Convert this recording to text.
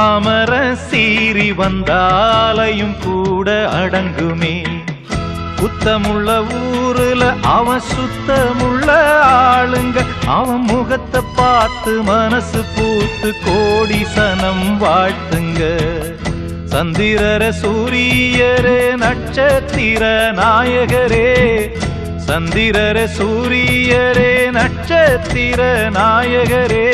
அமர சீறி வந்தாலையும் கூட அடங்குமே. குத்தமுள்ள ஊருல அவன் சுத்தமுள்ள ஆளுங்க, அவன் முகத்தை பார்த்து மனசு பூத்து கோடி சனம் வாழ்த்துங்க. சந்திரரே சூரியரே நட்சத்திர நாயகரே, சந்திரரே சூரியரே நட்சத்திர நாயகரே.